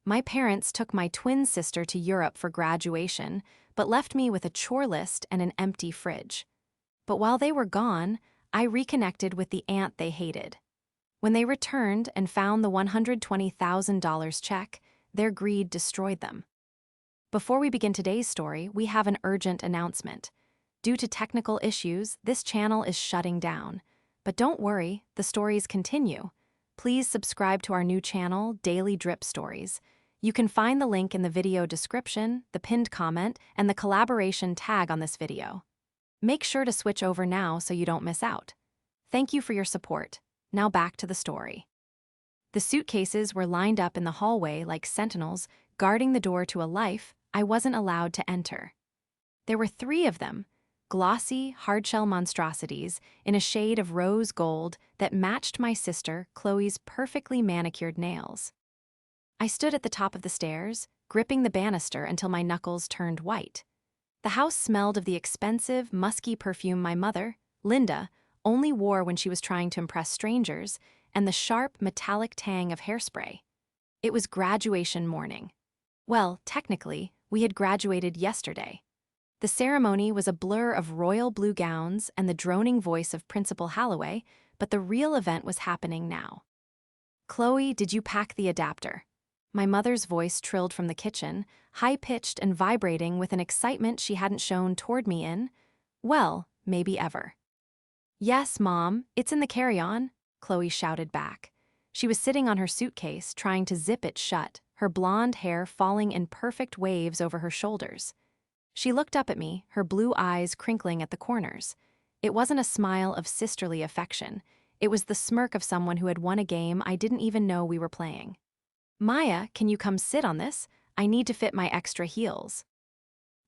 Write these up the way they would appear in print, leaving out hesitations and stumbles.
My parents took my twin sister to Europe for graduation, but left me with a chore list and an empty fridge. But while they were gone, I reconnected with the aunt they hated. When they returned and found the $120,000 check, their greed destroyed them. Before we begin today's story, we have an urgent announcement. Due to technical issues, this channel is shutting down. But don't worry, the stories continue. Please subscribe to our new channel, Daily Drip Stories. You can find the link in the video description, the pinned comment, and the collaboration tag on this video. Make sure to switch over now so you don't miss out. Thank you for your support. Now back to the story. The suitcases were lined up in the hallway like sentinels, guarding the door to a life I wasn't allowed to enter. There were 3 of them, glossy, hardshell monstrosities in a shade of rose gold that matched my sister Chloe's perfectly manicured nails. I stood at the top of the stairs, gripping the banister until my knuckles turned white. The house smelled of the expensive, musky perfume my mother, Linda, only wore when she was trying to impress strangers, and the sharp, metallic tang of hairspray. It was graduation morning. Well, technically, we had graduated yesterday. The ceremony was a blur of royal blue gowns and the droning voice of Principal Holloway, but the real event was happening now. "Chloe, did you pack the adapter?" My mother's voice trilled from the kitchen, high-pitched and vibrating with an excitement she hadn't shown toward me in, well, maybe ever. "Yes, Mom, it's in the carry-on," Chloe shouted back. She was sitting on her suitcase, trying to zip it shut, her blonde hair falling in perfect waves over her shoulders. She looked up at me, her blue eyes crinkling at the corners. It wasn't a smile of sisterly affection. It was the smirk of someone who had won a game I didn't even know we were playing. "Maya, can you come sit on this? I need to fit my extra heels."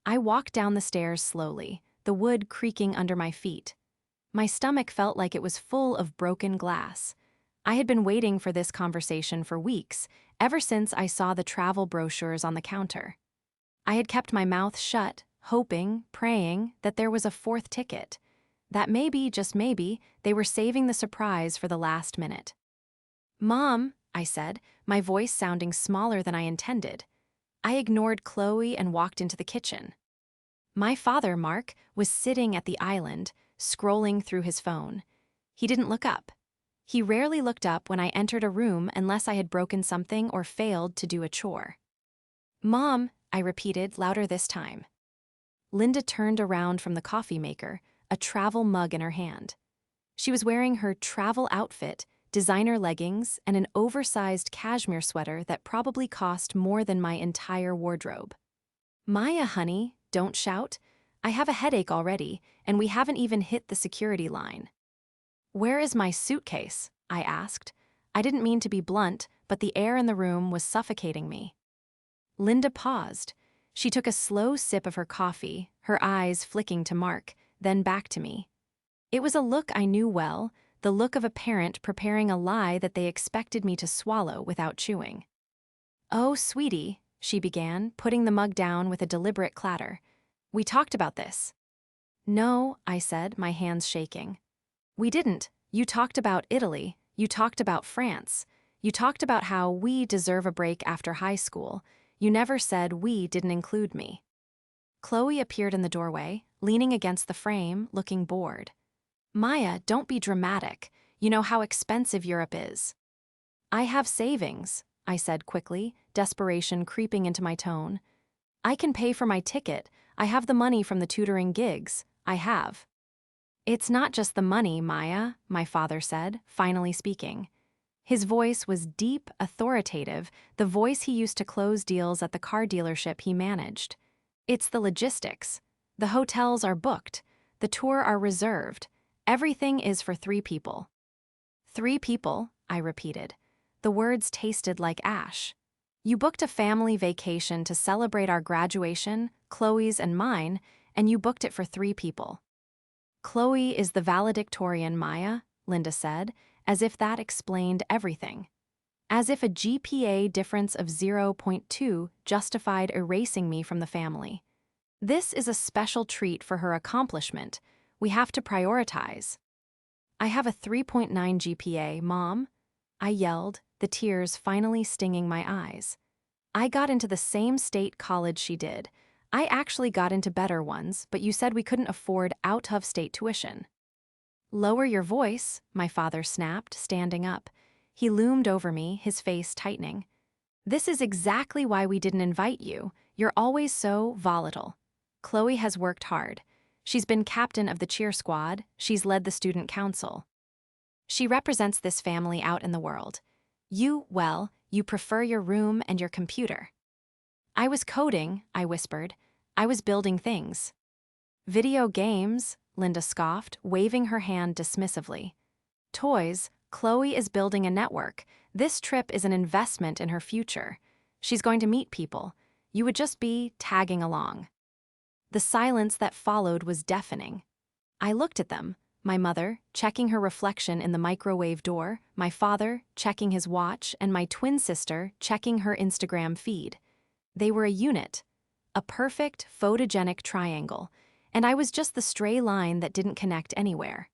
I walked down the stairs slowly, the wood creaking under my feet. My stomach felt like it was full of broken glass. I had been waiting for this conversation for weeks, ever since I saw the travel brochures on the counter. I had kept my mouth shut, hoping, praying that there was a 4th ticket. That maybe, just maybe, they were saving the surprise for the last minute. "Mom," I said, my voice sounding smaller than I intended. I ignored Chloe and walked into the kitchen. My father, Mark, was sitting at the island, scrolling through his phone. He didn't look up. He rarely looked up when I entered a room unless I had broken something or failed to do a chore. "Mom," I repeated, louder this time. Linda turned around from the coffee maker, a travel mug in her hand. She was wearing her travel outfit, designer leggings, and an oversized cashmere sweater that probably cost more than my entire wardrobe. "Maya, honey, don't shout. I have a headache already, and we haven't even hit the security line." "Where is my suitcase?" I asked. I didn't mean to be blunt, but the air in the room was suffocating me. Linda paused. She took a slow sip of her coffee, her eyes flicking to Mark, then back to me. It was a look I knew well, the look of a parent preparing a lie that they expected me to swallow without chewing. "Oh, sweetie," she began, putting the mug down with a deliberate clatter. "We talked about this." "No," I said, my hands shaking. "We didn't. You talked about Italy. You talked about France. You talked about how we deserve a break after high school. You never said we didn't include me." Chloe appeared in the doorway, leaning against the frame, looking bored. "Maya, don't be dramatic. You know how expensive Europe is." "I have savings," I said quickly, desperation creeping into my tone. "I can pay for my ticket. I have the money from the tutoring gigs. I have." "It's not just the money, Maya," my father said, finally speaking. His voice was deep, authoritative, the voice he used to close deals at the car dealership he managed. "It's the logistics. The hotels are booked. The tour are reserved. Everything is for 3 people. 3 people, I repeated. The words tasted like ash. "You booked a family vacation to celebrate our graduation, Chloe's and mine, and you booked it for 3 people. "Chloe is the valedictorian, Maya," Linda said, as if that explained everything. As if a GPA difference of 0.2 justified erasing me from the family. "This is a special treat for her accomplishment. We have to prioritize." "I have a 3.9 GPA, Mom," I yelled, the tears finally stinging my eyes. I got into the same state college she did. I actually got into better ones, but you said we couldn't afford out-of-state tuition. Lower your voice, my father snapped, standing up. He loomed over me, his face tightening. This is exactly why we didn't invite you. You're always so volatile. Chloe has worked hard. She's been captain of the cheer squad, she's led the student council. She represents this family out in the world. Well, you prefer your room and your computer. I was coding, I whispered. I was building things. Video games, Linda scoffed, waving her hand dismissively. Toys, Chloe is building a network. This trip is an investment in her future. She's going to meet people. You would just be tagging along. The silence that followed was deafening. I looked at them, my mother checking her reflection in the microwave door, my father checking his watch, and my twin sister checking her Instagram feed. They were a unit, a perfect photogenic triangle, and I was just the stray line that didn't connect anywhere.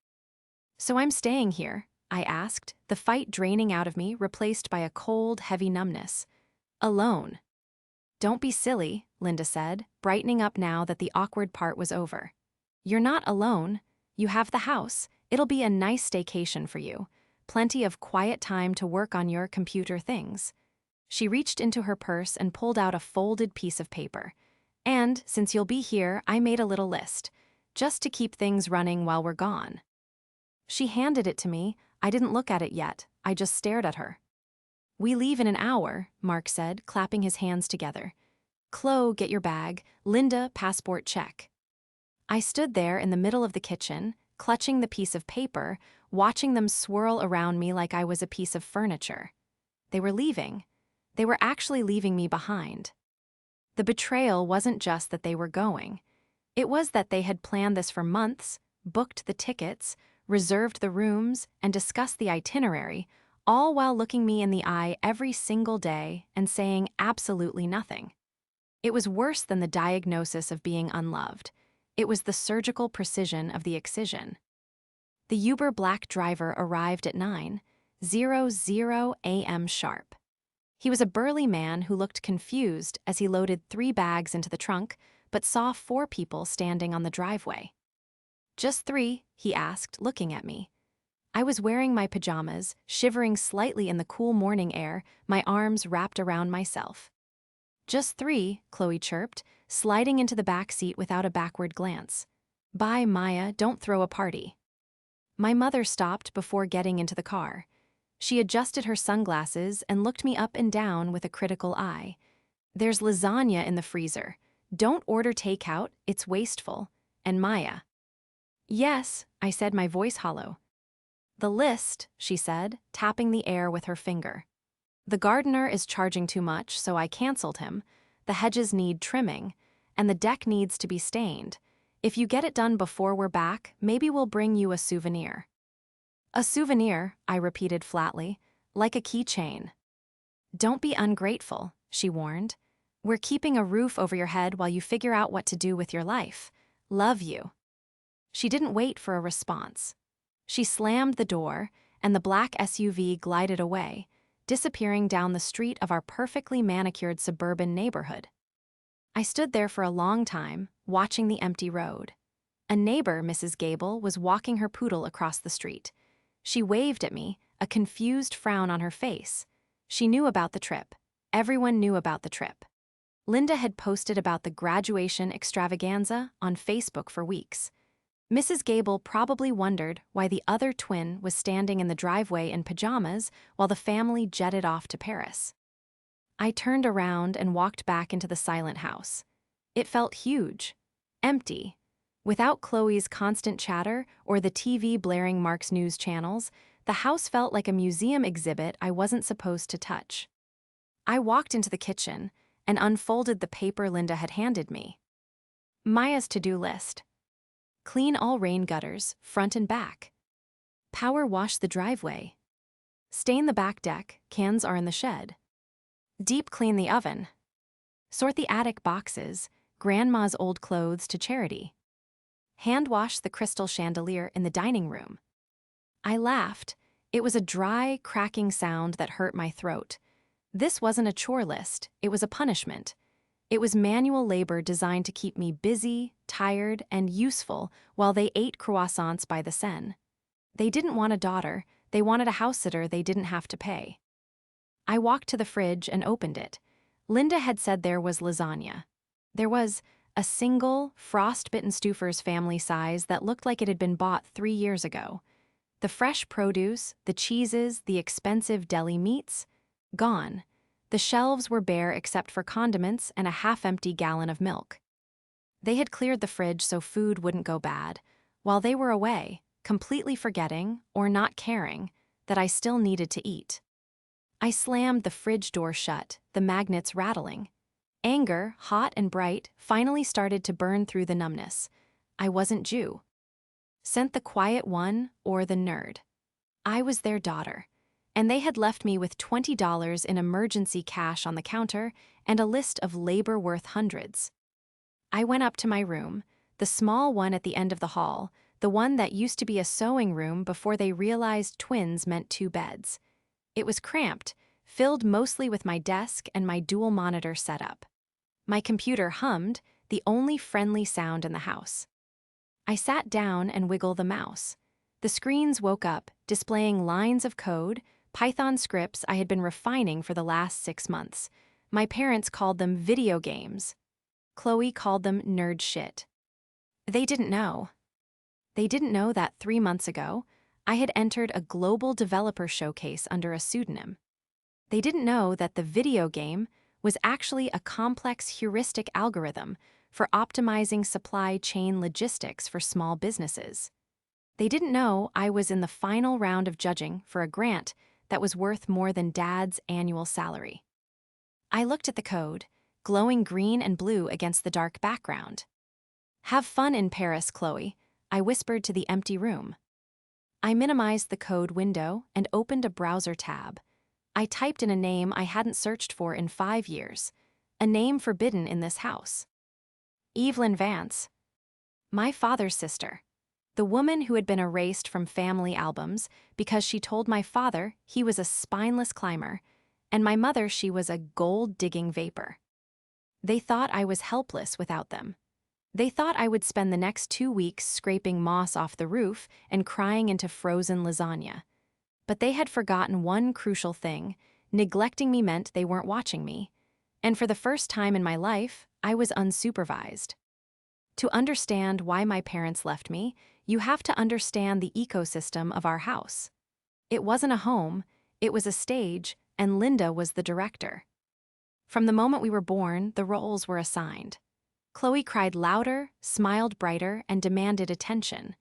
So I'm staying here, I asked, the fight draining out of me, replaced by a cold, heavy numbness. Alone. Don't be silly, Linda said, brightening up now that the awkward part was over. You're not alone. You have the house. It'll be a nice staycation for you. Plenty of quiet time to work on your computer things. She reached into her purse and pulled out a folded piece of paper. And, since you'll be here, I made a little list, just to keep things running while we're gone. She handed it to me. I didn't look at it yet. I just stared at her. We leave in an hour, Mark said, clapping his hands together. Chloe, get your bag. Linda, passport check. I stood there in the middle of the kitchen, clutching the piece of paper, watching them swirl around me like I was a piece of furniture. They were leaving. They were actually leaving me behind. The betrayal wasn't just that they were going. It was that they had planned this for months, booked the tickets, reserved the rooms, and discussed the itinerary, all while looking me in the eye every single day and saying absolutely nothing. It was worse than the diagnosis of being unloved. It was the surgical precision of the excision. The Uber black driver arrived at 9:00 a.m. sharp. He was a burly man who looked confused as he loaded 3 bags into the trunk, but saw 4 people standing on the driveway. Just 3, he asked, looking at me. I was wearing my pajamas, shivering slightly in the cool morning air, my arms wrapped around myself. Just 3, Chloe chirped, sliding into the back seat without a backward glance. Bye, Maya, don't throw a party. My mother stopped before getting into the car. She adjusted her sunglasses and looked me up and down with a critical eye. There's lasagna in the freezer. Don't order takeout, it's wasteful. And Maya. Yes, I said, my voice hollow. The list, she said, tapping the air with her finger. The gardener is charging too much, so I canceled him. The hedges need trimming, and the deck needs to be stained. If you get it done before we're back, maybe we'll bring you a souvenir. A souvenir, I repeated flatly, like a keychain. Don't be ungrateful, she warned. We're keeping a roof over your head while you figure out what to do with your life. Love you. She didn't wait for a response. She slammed the door, and the black SUV glided away, disappearing down the street of our perfectly manicured suburban neighborhood. I stood there for a long time, watching the empty road. A neighbor, Mrs. Gable, was walking her poodle across the street. She waved at me, a confused frown on her face. She knew about the trip. Everyone knew about the trip. Linda had posted about the graduation extravaganza on Facebook for weeks. Mrs. Gable probably wondered why the other twin was standing in the driveway in pajamas while the family jetted off to Paris. I turned around and walked back into the silent house. It felt huge, empty. Without Chloe's constant chatter or the TV blaring Mark's news channels, the house felt like a museum exhibit I wasn't supposed to touch. I walked into the kitchen and unfolded the paper Linda had handed me. Maya's to-do list. Clean all rain gutters, front and back. Power wash the driveway. Stain the back deck, cans are in the shed. Deep clean the oven. Sort the attic boxes, grandma's old clothes to charity. Hand wash the crystal chandelier in the dining room. I laughed. It was a dry, cracking sound that hurt my throat. This wasn't a chore list, it was a punishment. It was manual labor designed to keep me busy, tired, and useful while they ate croissants by the Seine. They didn't want a daughter, they wanted a house sitter they didn't have to pay. I walked to the fridge and opened it. Linda had said there was lasagna. There was a single, frost-bitten Stouffer's family size that looked like it had been bought 3 years ago. The fresh produce, the cheeses, the expensive deli meats, gone. The shelves were bare except for condiments and a half-empty gallon of milk. They had cleared the fridge so food wouldn't go bad, while they were away, completely forgetting, or not caring, that I still needed to eat. I slammed the fridge door shut, the magnets rattling. Anger, hot and bright, finally started to burn through the numbness. I wasn't Jew. Sent the quiet one or the nerd. I was their daughter, and they had left me with $20 in emergency cash on the counter and a list of labor worth hundreds. I went up to my room, the small one at the end of the hall, the one that used to be a sewing room before they realized twins meant 2 beds. It was cramped, filled mostly with my desk and my dual monitor setup. My computer hummed, the only friendly sound in the house. I sat down and wiggled the mouse. The screens woke up, displaying lines of code, Python scripts I had been refining for the last 6 months. My parents called them video games. Chloe called them nerd shit. They didn't know. They didn't know that 3 months ago, I had entered a global developer showcase under a pseudonym. They didn't know that the video game was actually a complex heuristic algorithm for optimizing supply chain logistics for small businesses. They didn't know I was in the final round of judging for a grant that was worth more than Dad's annual salary. I looked at the code, glowing green and blue against the dark background. "Have fun in Paris, Chloe," I whispered to the empty room. I minimized the code window and opened a browser tab. I typed in a name I hadn't searched for in 5 years, a name forbidden in this house. Evelyn Vance. My father's sister. The woman who had been erased from family albums because she told my father he was a spineless climber, and my mother she was a gold-digging vapor. They thought I was helpless without them. They thought I would spend the next 2 weeks scraping moss off the roof and crying into frozen lasagna. But they had forgotten one crucial thing: neglecting me meant they weren't watching me. And for the first time in my life, I was unsupervised. To understand why my parents left me, you have to understand the ecosystem of our house. It wasn't a home, it was a stage, and Linda was the director. From the moment we were born, the roles were assigned. Chloe cried louder, smiled brighter, and demanded attention.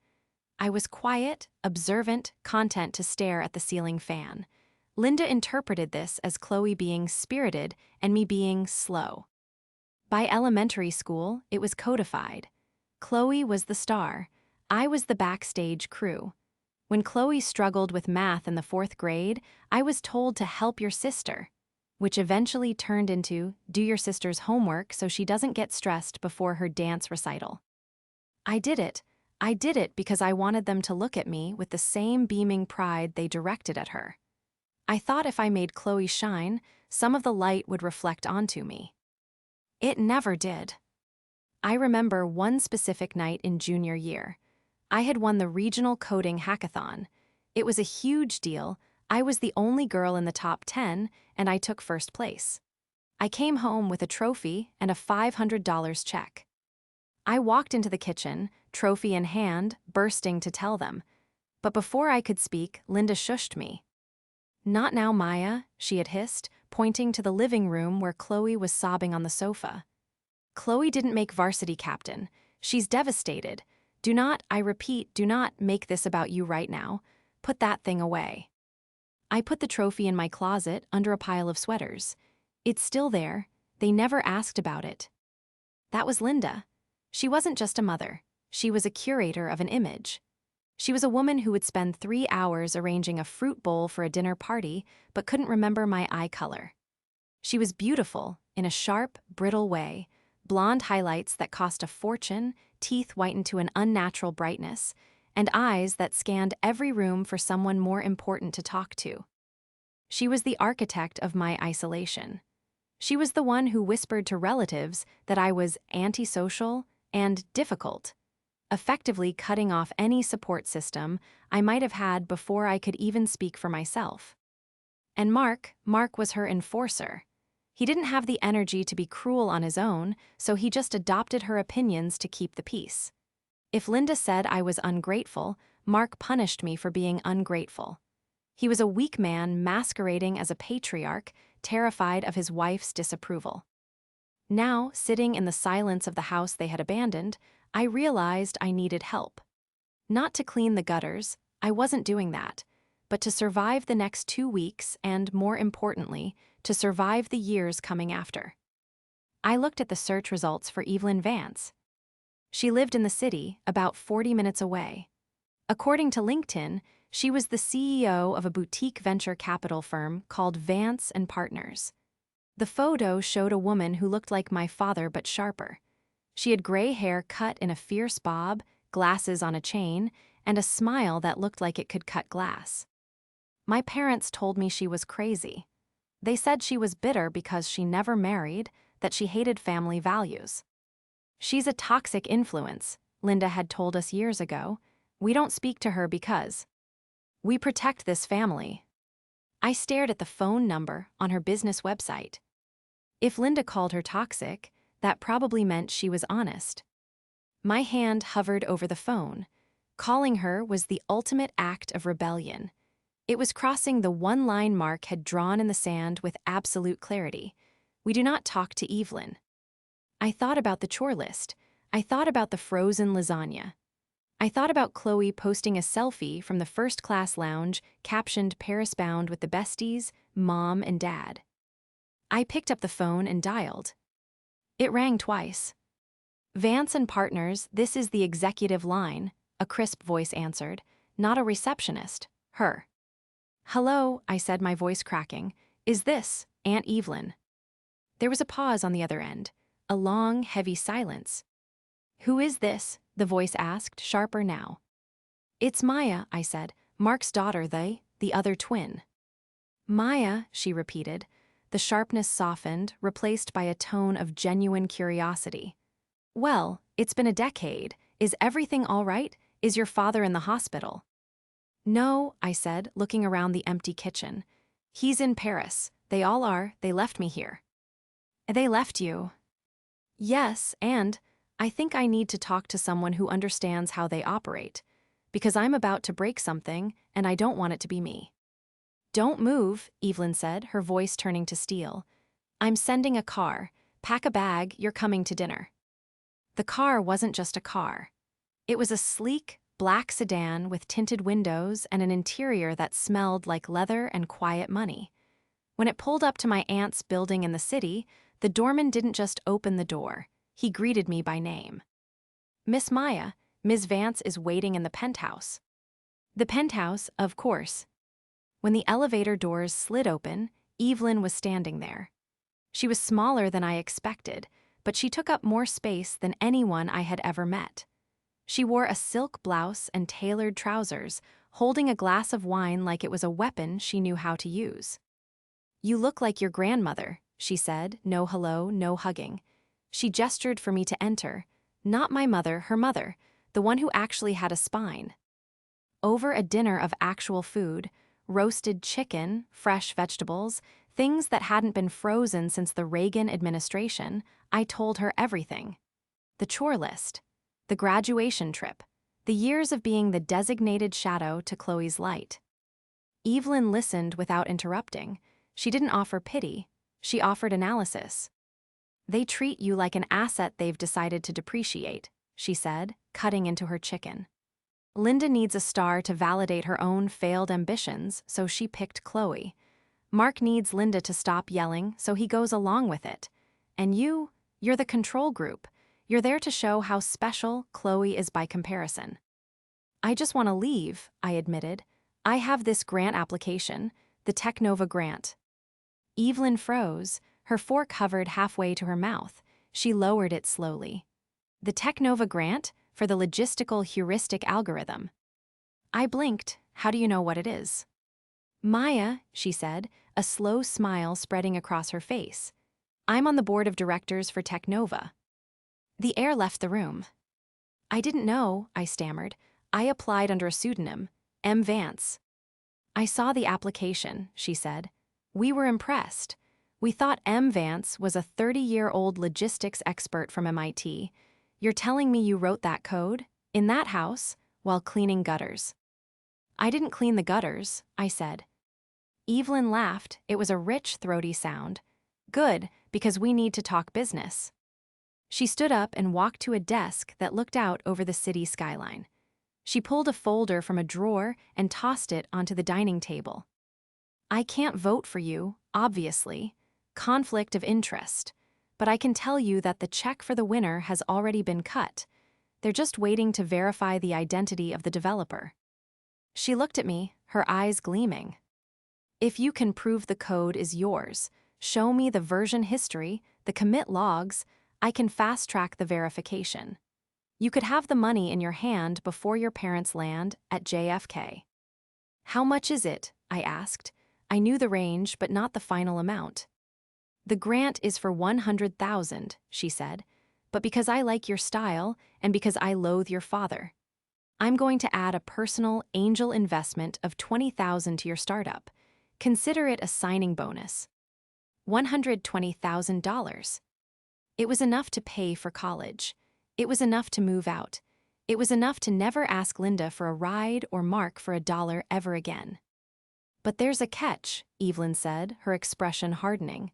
I was quiet, observant, content to stare at the ceiling fan. Linda interpreted this as Chloe being spirited and me being slow. By elementary school, it was codified. Chloe was the star. I was the backstage crew. When Chloe struggled with math in the 4th grade, I was told to help your sister, which eventually turned into do your sister's homework so she doesn't get stressed before her dance recital. I did it. I did it because I wanted them to look at me with the same beaming pride they directed at her. I thought if I made Chloe shine, some of the light would reflect onto me. It never did. I remember one specific night in junior year. I had won the regional coding hackathon. It was a huge deal. I was the only girl in the top 10, and I took first place. I came home with a trophy and a $500 check. I walked into the kitchen, trophy in hand, bursting to tell them. But before I could speak, Linda shushed me. "Not now, Maya," she had hissed, pointing to the living room where Chloe was sobbing on the sofa. "Chloe didn't make varsity captain. She's devastated. Do not, I repeat, do not make this about you right now. Put that thing away." I put the trophy in my closet under a pile of sweaters. It's still there. They never asked about it. That was Linda. She wasn't just a mother. She was a curator of an image. She was a woman who would spend 3 hours arranging a fruit bowl for a dinner party, but couldn't remember my eye color. She was beautiful, in a sharp, brittle way, blonde highlights that cost a fortune, teeth whitened to an unnatural brightness, and eyes that scanned every room for someone more important to talk to. She was the architect of my isolation. She was the one who whispered to relatives that I was antisocial and difficult, effectively cutting off any support system I might have had before I could even speak for myself. And Mark was her enforcer. He didn't have the energy to be cruel on his own, so he just adopted her opinions to keep the peace. If Linda said I was ungrateful, Mark punished me for being ungrateful. He was a weak man masquerading as a patriarch, terrified of his wife's disapproval. Now, sitting in the silence of the house they had abandoned, I realized I needed help. Not to clean the gutters, I wasn't doing that, but to survive the next 2 weeks and, more importantly, to survive the years coming after. I looked at the search results for Evelyn Vance. She lived in the city, about 40 minutes away. According to LinkedIn, she was the CEO of a boutique venture capital firm called Vance and Partners. The photo showed a woman who looked like my father but sharper. She had gray hair cut in a fierce bob, glasses on a chain, and a smile that looked like it could cut glass. My parents told me she was crazy. They said she was bitter because she never married, that she hated family values. "She's a toxic influence," Linda had told us years ago. "We don't speak to her because we protect this family." I stared at the phone number on her business website. If Linda called her toxic, that probably meant she was honest. My hand hovered over the phone. Calling her was the ultimate act of rebellion. It was crossing the one-line Mark had drawn in the sand with absolute clarity. We do not talk to Evelyn. I thought about the chore list. I thought about the frozen lasagna. I thought about Chloe posting a selfie from the first-class lounge captioned "Paris-bound with the besties, mom and dad." I picked up the phone and dialed. It rang twice. "Vance and Partners, this is the executive line," a crisp voice answered, not a receptionist, her. "Hello," I said, my voice cracking. "Is this Aunt Evelyn?" There was a pause on the other end, a long, heavy silence. "Who is this?" the voice asked, sharper now. "It's Maya," I said, "Mark's daughter, the other twin." "Maya," she repeated. The sharpness softened, replaced by a tone of genuine curiosity. "Well, it's been a decade. Is everything all right? Is your father in the hospital?" "No," I said, looking around the empty kitchen. "He's in Paris. They all are. They left me here." "They left you?" "Yes, and I think I need to talk to someone who understands how they operate, because I'm about to break something, and I don't want it to be me." "Don't move," Evelyn said, her voice turning to steel. "I'm sending a car. Pack a bag, you're coming to dinner." The car wasn't just a car. It was a sleek, black sedan with tinted windows and an interior that smelled like leather and quiet money. When it pulled up to my aunt's building in the city, the doorman didn't just open the door. He greeted me by name. "Miss Maya, Ms. Vance is waiting in the penthouse." The penthouse, of course. When the elevator doors slid open, Evelyn was standing there. She was smaller than I expected, but she took up more space than anyone I had ever met. She wore a silk blouse and tailored trousers, holding a glass of wine like it was a weapon she knew how to use. "You look like your grandmother," she said, no hello, no hugging. She gestured for me to enter. Not my mother, her mother, the one who actually had a spine. Over a dinner of actual food, roasted chicken, fresh vegetables, things that hadn't been frozen since the Reagan administration, I told her everything. The chore list, the graduation trip, the years of being the designated shadow to Chloe's light. Evelyn listened without interrupting. She didn't offer pity. She offered analysis. "They treat you like an asset they've decided to depreciate," she said, cutting into her chicken. "Linda needs a star to validate her own failed ambitions, so she picked Chloe. Mark needs Linda to stop yelling, so he goes along with it. And you're the control group. You're there to show how special Chloe is by comparison." "I just want to leave," I admitted. "I have this grant application, the Technova grant." Evelyn froze, her fork hovered halfway to her mouth. She lowered it slowly. "The Technova grant? For the logistical heuristic algorithm." I blinked. "How do you know what it is?" "Maya," she said, a slow smile spreading across her face. I'm on the board of directors for Technova. The heir left the room. I didn't know, I stammered. I applied under a pseudonym, M. Vance. I saw the application, she said. We were impressed. We thought M. Vance was a 30-year-old logistics expert from MIT. You're telling me you wrote that code, in that house, while cleaning gutters? I didn't clean the gutters, I said. Evelyn laughed. It was a rich, throaty sound. Good, because we need to talk business. She stood up and walked to a desk that looked out over the city skyline. She pulled a folder from a drawer and tossed it onto the dining table. I can't vote for you, obviously. Conflict of interest. But I can tell you that the check for the winner has already been cut. They're just waiting to verify the identity of the developer. She looked at me, her eyes gleaming. If you can prove the code is yours, show me the version history, the commit logs, I can fast-track the verification. You could have the money in your hand before your parents land at JFK. How much is it? I asked. I knew the range, but not the final amount. The grant is for $100,000, she said, but because I like your style and because I loathe your father. I'm going to add a personal angel investment of $20,000 to your startup. Consider it a signing bonus. $120,000. It was enough to pay for college. It was enough to move out. It was enough to never ask Linda for a ride or Mark for $1 ever again. But there's a catch, Evelyn said, her expression hardening.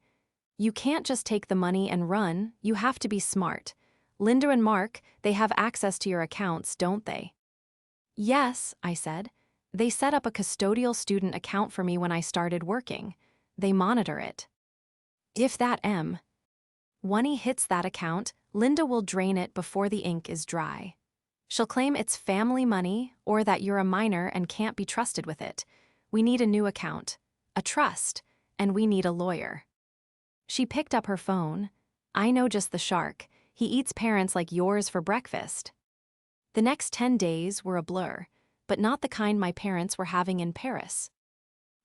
You can't just take the money and run, you have to be smart. Linda and Mark, they have access to your accounts, don't they? Yes, I said. They set up a custodial student account for me when I started working. They monitor it. If that money hits that account, Linda will drain it before the ink is dry. She'll claim it's family money or that you're a minor and can't be trusted with it. We need a new account, a trust, and we need a lawyer. She picked up her phone. I know just the shark. He eats parents like yours for breakfast. The next 10 days were a blur, but not the kind my parents were having in Paris.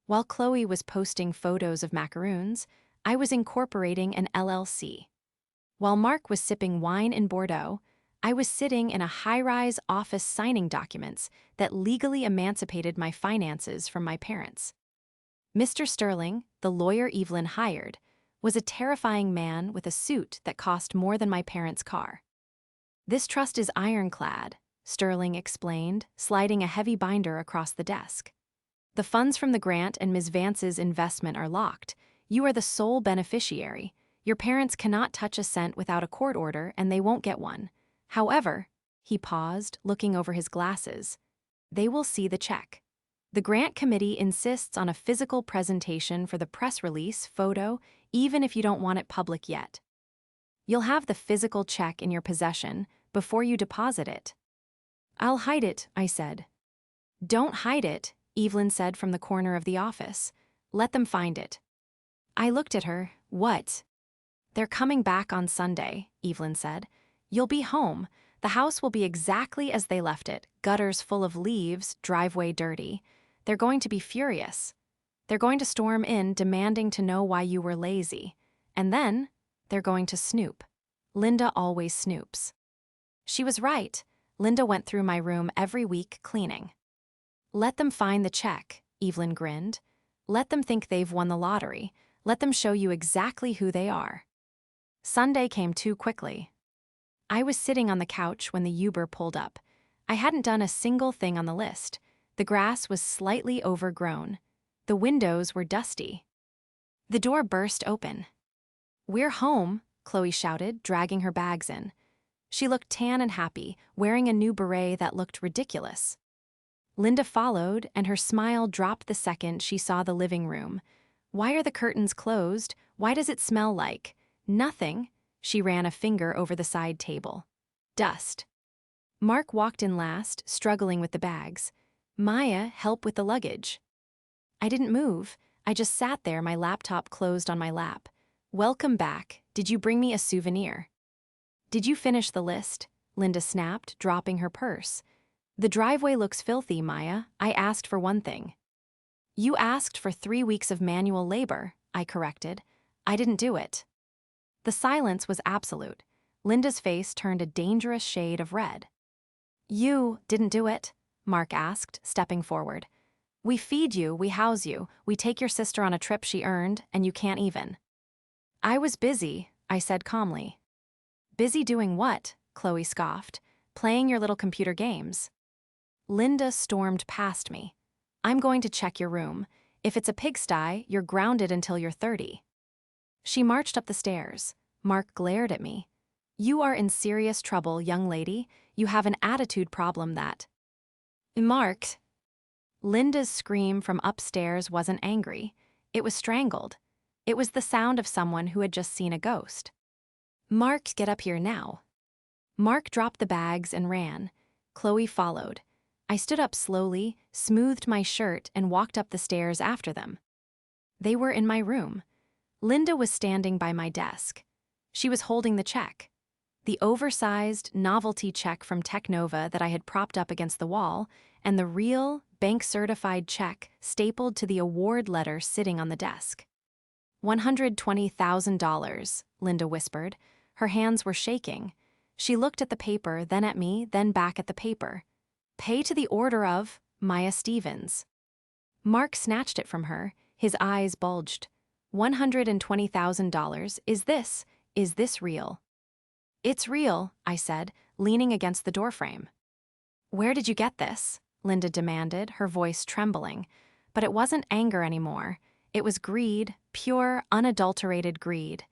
While Chloe was posting photos of macaroons, I was incorporating an LLC. While Mark was sipping wine in Bordeaux, I was sitting in a high-rise office signing documents that legally emancipated my finances from my parents. Mr. Sterling, the lawyer Evelyn hired, was a terrifying man with a suit that cost more than my parents' car. This trust is ironclad, Sterling explained, sliding a heavy binder across the desk. The funds from the grant and Ms. Vance's investment are locked. You are the sole beneficiary. Your parents cannot touch a cent without a court order, and they won't get one. However, he paused, looking over his glasses, they will see the check. The grant committee insists on a physical presentation for the press release photo, even if you don't want it public yet. You'll have the physical check in your possession before you deposit it. I'll hide it, I said. Don't hide it, Evelyn said from the corner of the office. Let them find it. I looked at her. What? They're coming back on Sunday, Evelyn said. You'll be home. The house will be exactly as they left it, gutters full of leaves, driveway dirty. They're going to be furious. They're going to storm in, demanding to know why you were lazy. And then, they're going to snoop. Linda always snoops. She was right. Linda went through my room every week cleaning. Let them find the check, Evelyn grinned. Let them think they've won the lottery. Let them show you exactly who they are. Sunday came too quickly. I was sitting on the couch when the Uber pulled up. I hadn't done a single thing on the list. The grass was slightly overgrown. The windows were dusty. The door burst open. We're home, Chloe shouted, dragging her bags in. She looked tan and happy, wearing a new beret that looked ridiculous. Linda followed, and her smile dropped the second she saw the living room. Why are the curtains closed? Why does it smell like? Nothing. She ran a finger over the side table. Dust. Mark walked in last, struggling with the bags. Maya, help with the luggage. I didn't move. I just sat there, my laptop closed on my lap. Welcome back. Did you bring me a souvenir? Did you finish the list? Linda snapped, dropping her purse. The driveway looks filthy, Maya. I asked for one thing. You asked for 3 weeks of manual labor, I corrected. I didn't do it. The silence was absolute. Linda's face turned a dangerous shade of red. You didn't do it? Mark asked, stepping forward. We feed you, we house you, we take your sister on a trip she earned, and you can't even. I was busy, I said calmly. Busy doing what? Chloe scoffed. Playing your little computer games. Linda stormed past me. I'm going to check your room. If it's a pigsty, you're grounded until you're 30. She marched up the stairs. Mark glared at me. You are in serious trouble, young lady. You have an attitude problem that. Mark. Linda's scream from upstairs wasn't angry. It was strangled. It was the sound of someone who had just seen a ghost. Mark, get up here now. Mark dropped the bags and ran. Chloe followed. I stood up slowly, smoothed my shirt, and walked up the stairs after them. They were in my room. Linda was standing by my desk. She was holding the check. The oversized, novelty check from Technova that I had propped up against the wall, and the real, bank-certified check stapled to the award letter sitting on the desk. $120,000, Linda whispered. Her hands were shaking. She looked at the paper, then at me, then back at the paper. Pay to the order of Maya Stevens. Mark snatched it from her. His eyes bulged. $120,000. Is this real? It's real, I said, leaning against the doorframe. Where did you get this? Linda demanded, her voice trembling. But it wasn't anger anymore. It was greed, pure, unadulterated greed.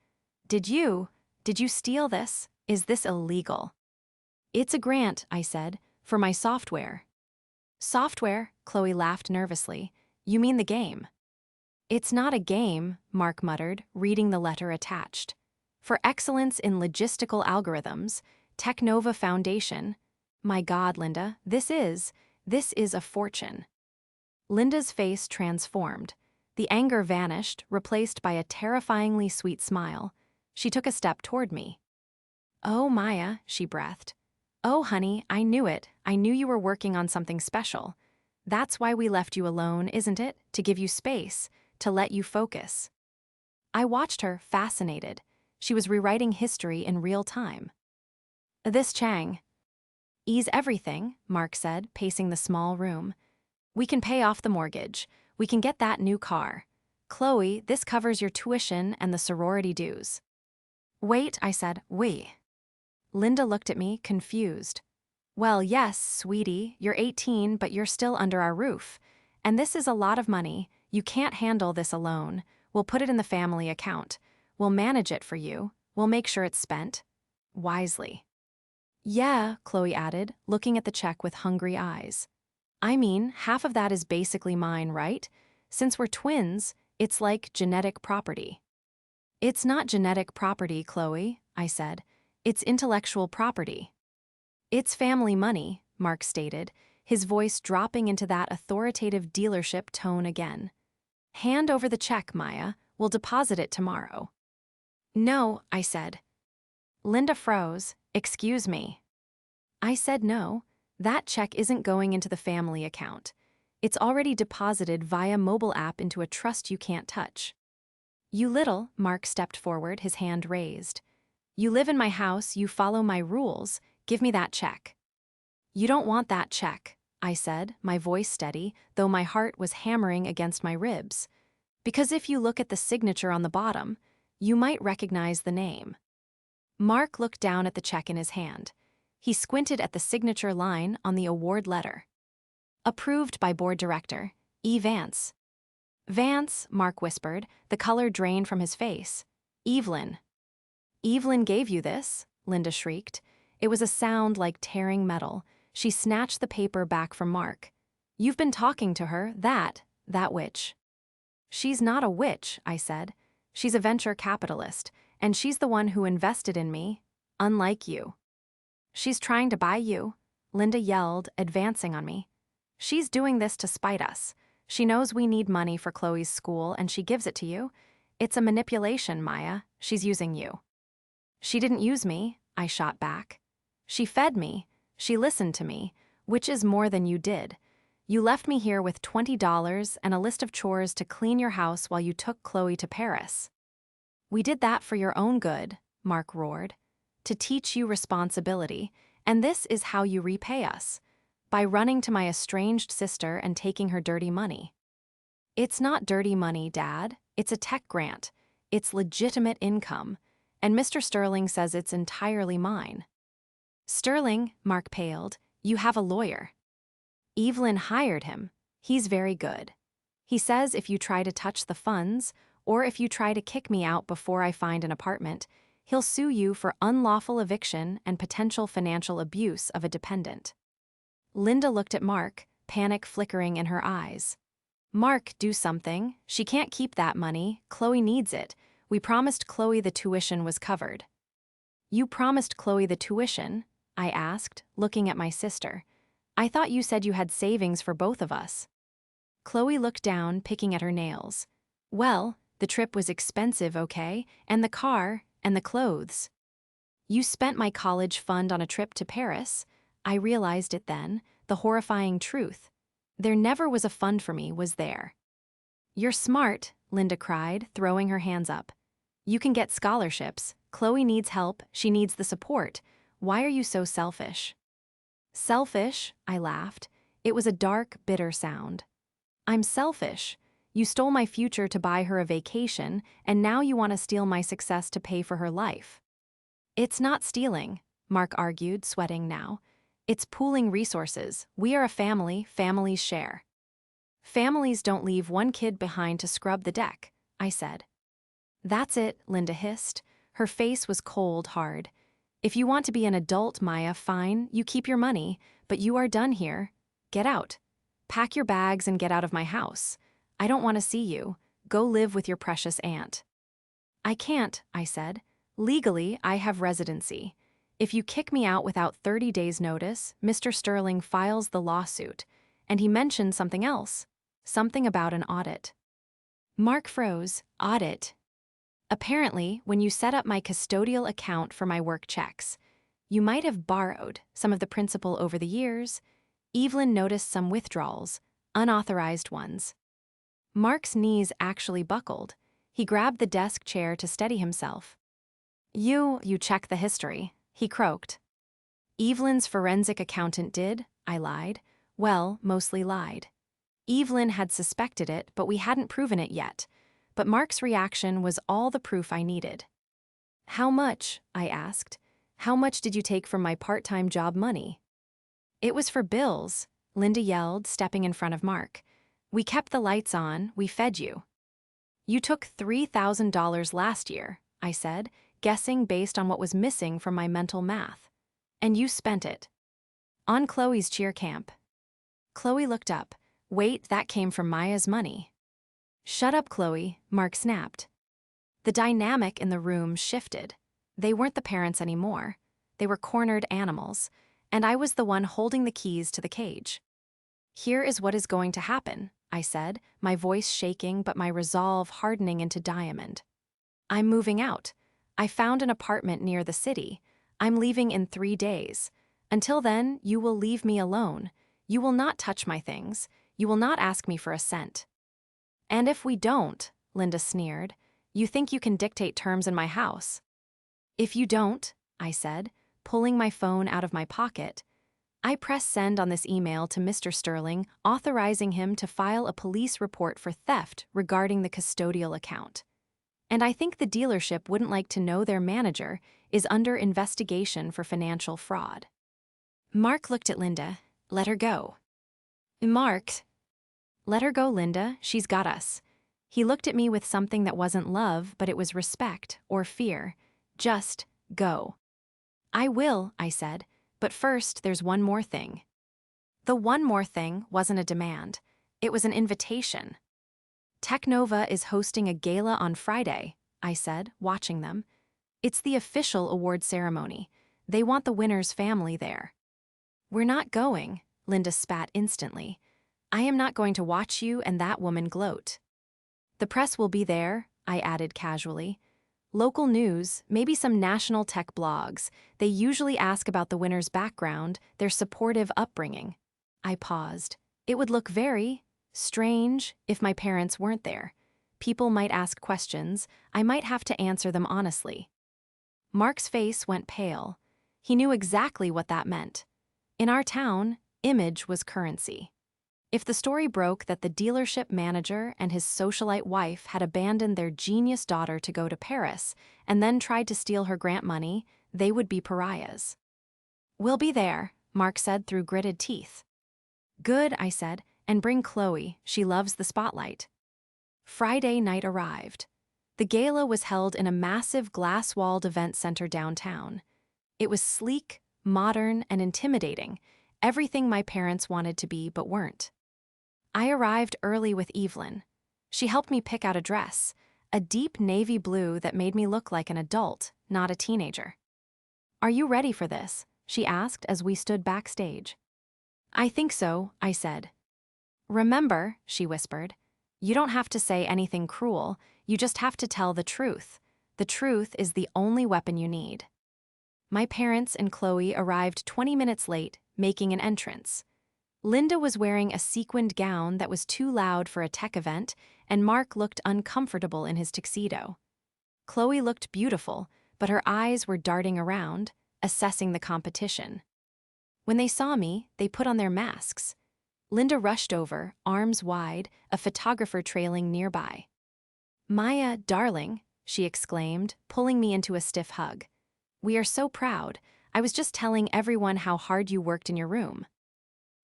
Did you steal this? Is this illegal? It's a grant, I said, for my software. Software? Chloe laughed nervously. You mean the game? It's not a game, Mark muttered, reading the letter attached. For excellence in logistical algorithms, Technova Foundation. My God, Linda, this is a fortune. Linda's face transformed. The anger vanished, replaced by a terrifyingly sweet smile. She took a step toward me. Oh, Maya, she breathed. Oh, honey, I knew it. I knew you were working on something special. That's why we left you alone, isn't it? To give you space, to let you focus. I watched her, fascinated. She was rewriting history in real time. This Chang. Ease everything, Mark said, pacing the small room. We can pay off the mortgage. We can get that new car. Chloe, this covers your tuition and the sorority dues. Wait, I said, wait. Linda looked at me, confused. Well, yes, sweetie, you're 18, but you're still under our roof. And this is a lot of money. You can't handle this alone. We'll put it in the family account. We'll manage it for you. We'll make sure it's spent. Wisely. Yeah, Chloe added, looking at the check with hungry eyes. I mean, half of that is basically mine, right? Since we're twins, it's like genetic property. It's not genetic property, Chloe, I said. It's intellectual property. It's family money, Mark stated, his voice dropping into that authoritative dealership tone again. Hand over the check, Maya. We'll deposit it tomorrow. No, I said. Linda froze. Excuse me. I said no. That check isn't going into the family account. It's already deposited via mobile app into a trust you can't touch. Mark stepped forward, his hand raised. You live in my house, you follow my rules. Give me that check. You don't want that check, I said, my voice steady, though my heart was hammering against my ribs. Because if you look at the signature on the bottom, you might recognize the name. Mark looked down at the check in his hand. He squinted at the signature line on the award letter. Approved by board director, E. Vance. Vance, Mark whispered, the color drained from his face. Evelyn. Evelyn gave you this, Linda shrieked. It was a sound like tearing metal. She snatched the paper back from Mark. You've been talking to her, that witch. She's not a witch, I said. She's a venture capitalist, and she's the one who invested in me, unlike you. She's trying to buy you, Linda yelled, advancing on me. She's doing this to spite us. She knows we need money for Chloe's school, and she gives it to you. It's a manipulation, Maya. She's using you. She didn't use me, I shot back. She fed me. She listened to me, which is more than you did. You left me here with $20 and a list of chores to clean your house while you took Chloe to Paris. We did that for your own good, Mark roared. To teach you responsibility, and this is how you repay us. By running to my estranged sister and taking her dirty money. It's not dirty money, Dad. It's a tech grant. It's legitimate income. And Mr. Sterling says it's entirely mine. Sterling, Mark paled, you have a lawyer. Evelyn hired him. He's very good. He says if you try to touch the funds, or if you try to kick me out before I find an apartment, he'll sue you for unlawful eviction and potential financial abuse of a dependent. Linda looked at Mark, panic flickering in her eyes. Mark, do something. She can't keep that money. Chloe needs it. We promised Chloe the tuition was covered. You promised Chloe the tuition? I asked, looking at my sister. I thought you said you had savings for both of us. Chloe looked down, picking at her nails. Well, the trip was expensive, okay? And the car, and the clothes. You spent my college fund on a trip to Paris. I realized it then, the horrifying truth. There never was a fund for me, was there? You're smart, Linda cried, throwing her hands up. You can get scholarships. Chloe needs help. She needs the support. Why are you so selfish? Selfish, I laughed. It was a dark, bitter sound. I'm selfish. You stole my future to buy her a vacation, and now you want to steal my success to pay for her life. It's not stealing, Mark argued, sweating now. It's pooling resources. We are a family, families share. Families don't leave one kid behind to scrub the deck, I said. That's it, Linda hissed. Her face was cold hard. If you want to be an adult, Maya, fine, you keep your money, but you are done here. Get out. Pack your bags and get out of my house. I don't want to see you. Go live with your precious aunt. I can't, I said. Legally, I have residency. If you kick me out without 30 days' notice, Mr. Sterling files the lawsuit. And he mentioned something else. Something about an audit. Mark froze. Audit. Apparently, when you set up my custodial account for my work checks, you might have borrowed some of the principal over the years. Evelyn noticed some withdrawals, unauthorized ones. Mark's knees actually buckled. He grabbed the desk chair to steady himself. You check the history, he croaked. Evelyn's forensic accountant did, I lied. Well, mostly lied. Evelyn had suspected it, but we hadn't proven it yet. But Mark's reaction was all the proof I needed. How much? I asked. How much did you take from my part-time job money? It was for bills, Linda yelled, stepping in front of Mark. We kept the lights on, we fed you. You took $3,000 last year, I said, guessing based on what was missing from my mental math. And you spent it. On Chloe's cheer camp. Chloe looked up. Wait, that came from Maya's money. Shut up, Chloe, Mark snapped. The dynamic in the room shifted. They weren't the parents anymore. They were cornered animals, and I was the one holding the keys to the cage. Here is what is going to happen, I said, my voice shaking but my resolve hardening into diamond. I'm moving out. I found an apartment near the city. I'm leaving in 3 days. Until then, you will leave me alone. You will not touch my things. You will not ask me for a cent. And if we don't, Linda sneered, you think you can dictate terms in my house. If you don't, I said, pulling my phone out of my pocket, I press send on this email to Mr. Sterling, authorizing him to file a police report for theft regarding the custodial account. And I think the dealership wouldn't like to know their manager is under investigation for financial fraud. Mark looked at Linda. Let her go. Mark. Let her go, Linda. She's got us. He looked at me with something that wasn't love, but it was respect or fear. Just go. I will, I said, but first there's one more thing. The one more thing wasn't a demand. It was an invitation. Technova is hosting a gala on Friday, I said, watching them. It's the official award ceremony. They want the winner's family there. We're not going, Linda spat instantly. I am not going to watch you and that woman gloat. The press will be there, I added casually. Local news, maybe some national tech blogs. They usually ask about the winner's background, their supportive upbringing. I paused. It would look very strange if my parents weren't there. People might ask questions, I might have to answer them honestly. Mark's face went pale. He knew exactly what that meant. In our town, image was currency. If the story broke that the dealership manager and his socialite wife had abandoned their genius daughter to go to Paris and then tried to steal her grant money, they would be pariahs. "We'll be there," Mark said through gritted teeth. "Good," I said, "and bring Chloe, she loves the spotlight." Friday night arrived. The gala was held in a massive glass-walled event center downtown. It was sleek, modern, and intimidating, everything my parents wanted to be but weren't. I arrived early with Evelyn. She helped me pick out a dress, a deep navy blue that made me look like an adult, not a teenager. "Are you ready for this?" she asked as we stood backstage. "I think so," I said. "Remember," she whispered, "you don't have to say anything cruel, you just have to tell the truth. The truth is the only weapon you need." My parents and Chloe arrived 20 minutes late, making an entrance. Linda was wearing a sequined gown that was too loud for a tech event, and Mark looked uncomfortable in his tuxedo. Chloe looked beautiful, but her eyes were darting around, assessing the competition. When they saw me, they put on their masks. Linda rushed over, arms wide, a photographer trailing nearby. "Maya, darling," she exclaimed, pulling me into a stiff hug. "We are so proud. I was just telling everyone how hard you worked in your room."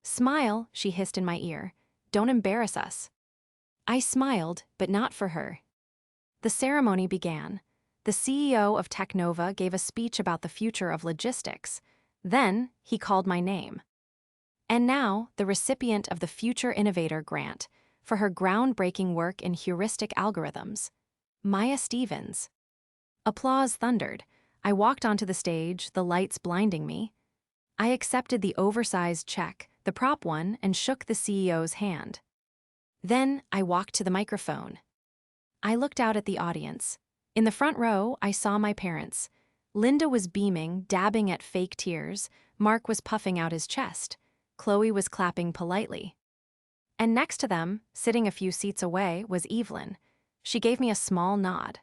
"Smile," she hissed in my ear. "Don't embarrass us." I smiled, but not for her. The ceremony began. The CEO of Technova gave a speech about the future of logistics. Then, he called my name. And now, the recipient of the Future Innovator Grant for her groundbreaking work in heuristic algorithms, Maya Stevens. Applause thundered. I walked onto the stage, the lights blinding me. I accepted the oversized check, the prop one, and shook the CEO's hand. Then, I walked to the microphone. I looked out at the audience. In the front row, I saw my parents. Linda was beaming, dabbing at fake tears. Mark was puffing out his chest. Chloe was clapping politely. And next to them, sitting a few seats away, was Evelyn. She gave me a small nod.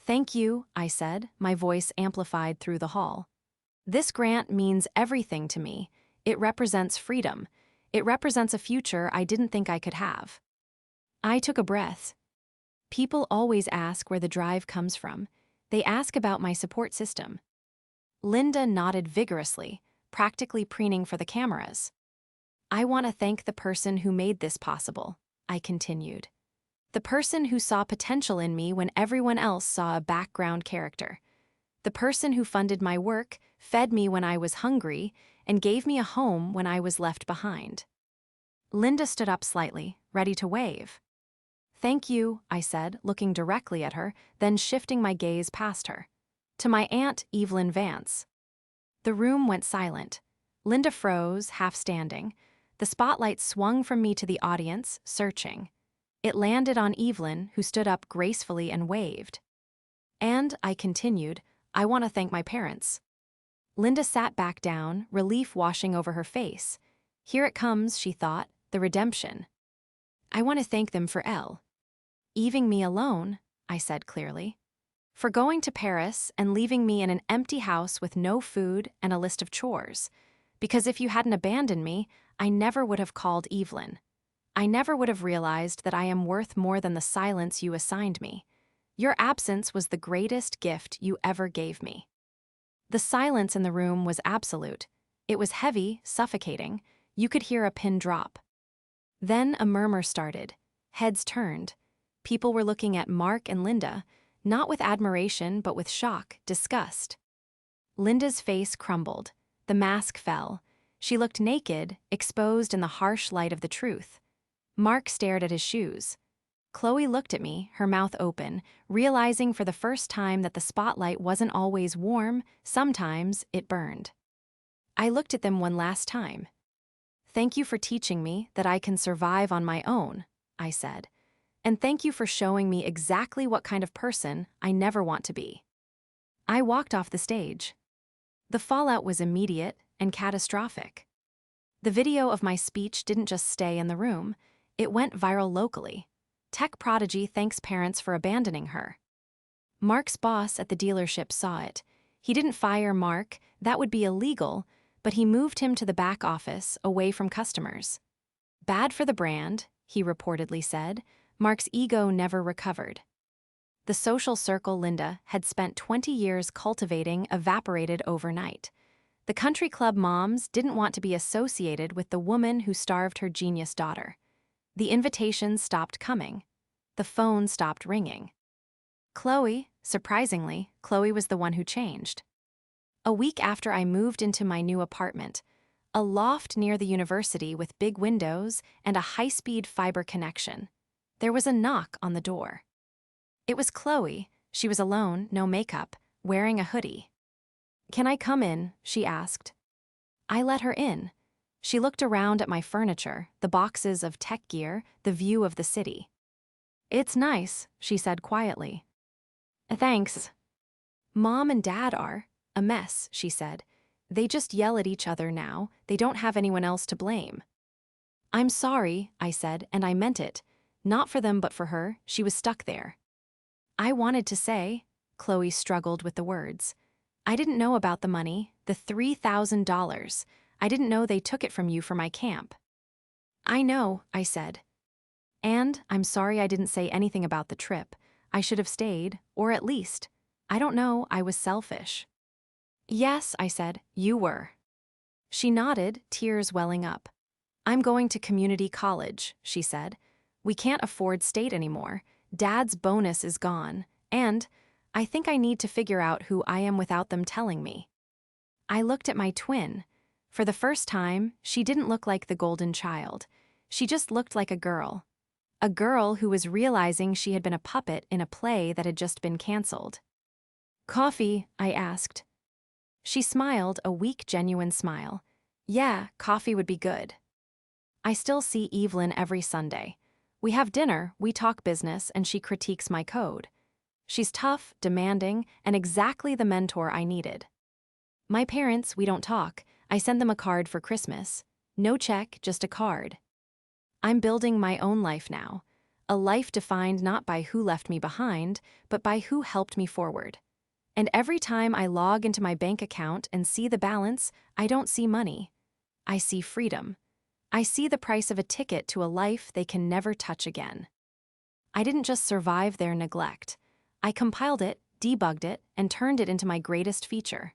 "Thank you," I said, my voice amplified through the hall. "This grant means everything to me. It represents freedom. It represents a future I didn't think I could have." I took a breath. People always ask where the drive comes from. They ask about my support system. Linda nodded vigorously, practically preening for the cameras. "I want to thank the person who made this possible," I continued. "The person who saw potential in me when everyone else saw a background character. The person who funded my work, fed me when I was hungry, and gave me a home when I was left behind." Linda stood up slightly, ready to wave. "Thank you," I said, looking directly at her, then shifting my gaze past her. "To my aunt, Evelyn Vance." The room went silent. Linda froze, half standing. The spotlight swung from me to the audience, searching. It landed on Evelyn, who stood up gracefully and waved. "And," I continued, "I want to thank my parents." Linda sat back down, relief washing over her face. Here it comes, she thought, the redemption. "I want to thank them for leaving me alone," I said clearly. "For going to Paris and leaving me in an empty house with no food and a list of chores. Because if you hadn't abandoned me, I never would have called Evelyn. I never would have realized that I am worth more than the silence you assigned me. Your absence was the greatest gift you ever gave me." The silence in the room was absolute. It was heavy, suffocating. You could hear a pin drop. Then a murmur started. Heads turned. People were looking at Mark and Linda, not with admiration but with shock, disgust. Linda's face crumbled. The mask fell. She looked naked, exposed in the harsh light of the truth. Mark stared at his shoes. Chloe looked at me, her mouth open, realizing for the first time that the spotlight wasn't always warm, sometimes it burned. I looked at them one last time. "Thank you for teaching me that I can survive on my own," I said. "And thank you for showing me exactly what kind of person I never want to be." I walked off the stage. The fallout was immediate and catastrophic. The video of my speech didn't just stay in the room, it went viral locally. Tech prodigy thanks parents for abandoning her. Mark's boss at the dealership saw it. He didn't fire Mark, that would be illegal, but he moved him to the back office, away from customers. Bad for the brand, he reportedly said. Mark's ego never recovered. The social circle Linda had spent 20 years cultivating evaporated overnight. The country club moms didn't want to be associated with the woman who starved her genius daughter. The invitations stopped coming. The phone stopped ringing. Surprisingly, Chloe was the one who changed. A week after I moved into my new apartment, a loft near the university with big windows and a high-speed fiber connection, there was a knock on the door. It was Chloe. She was alone, no makeup, wearing a hoodie. "Can I come in?" she asked. I let her in. She looked around at my furniture, the boxes of tech gear, the view of the city. "It's nice," she said quietly. "Thanks." "Mom and Dad are a mess," she said. "They just yell at each other now. They don't have anyone else to blame." "I'm sorry," I said, and I meant it. Not for them but for her, she was stuck there. "I wanted to say," Chloe struggled with the words. "I didn't know about the money, the $3,000. I didn't know they took it from you for my camp." "I know," I said. "And I'm sorry I didn't say anything about the trip. I should have stayed, or at least, I don't know, I was selfish." "Yes," I said, "you were." She nodded, tears welling up. "I'm going to community college," she said. "We can't afford state anymore. Dad's bonus is gone, and I think I need to figure out who I am without them telling me." I looked at my twin. For the first time, she didn't look like the golden child. She just looked like a girl. A girl who was realizing she had been a puppet in a play that had just been canceled. "Coffee?" I asked. She smiled, a weak, genuine smile. "Yeah, coffee would be good." I still see Evelyn every Sunday. We have dinner, we talk business, and she critiques my code. She's tough, demanding, and exactly the mentor I needed. My parents, we don't talk. I send them a card for Christmas. No check, just a card. I'm building my own life now. A life defined not by who left me behind, but by who helped me forward. And every time I log into my bank account and see the balance, I don't see money. I see freedom. I see the price of a ticket to a life they can never touch again. I didn't just survive their neglect. I compiled it, debugged it, and turned it into my greatest feature.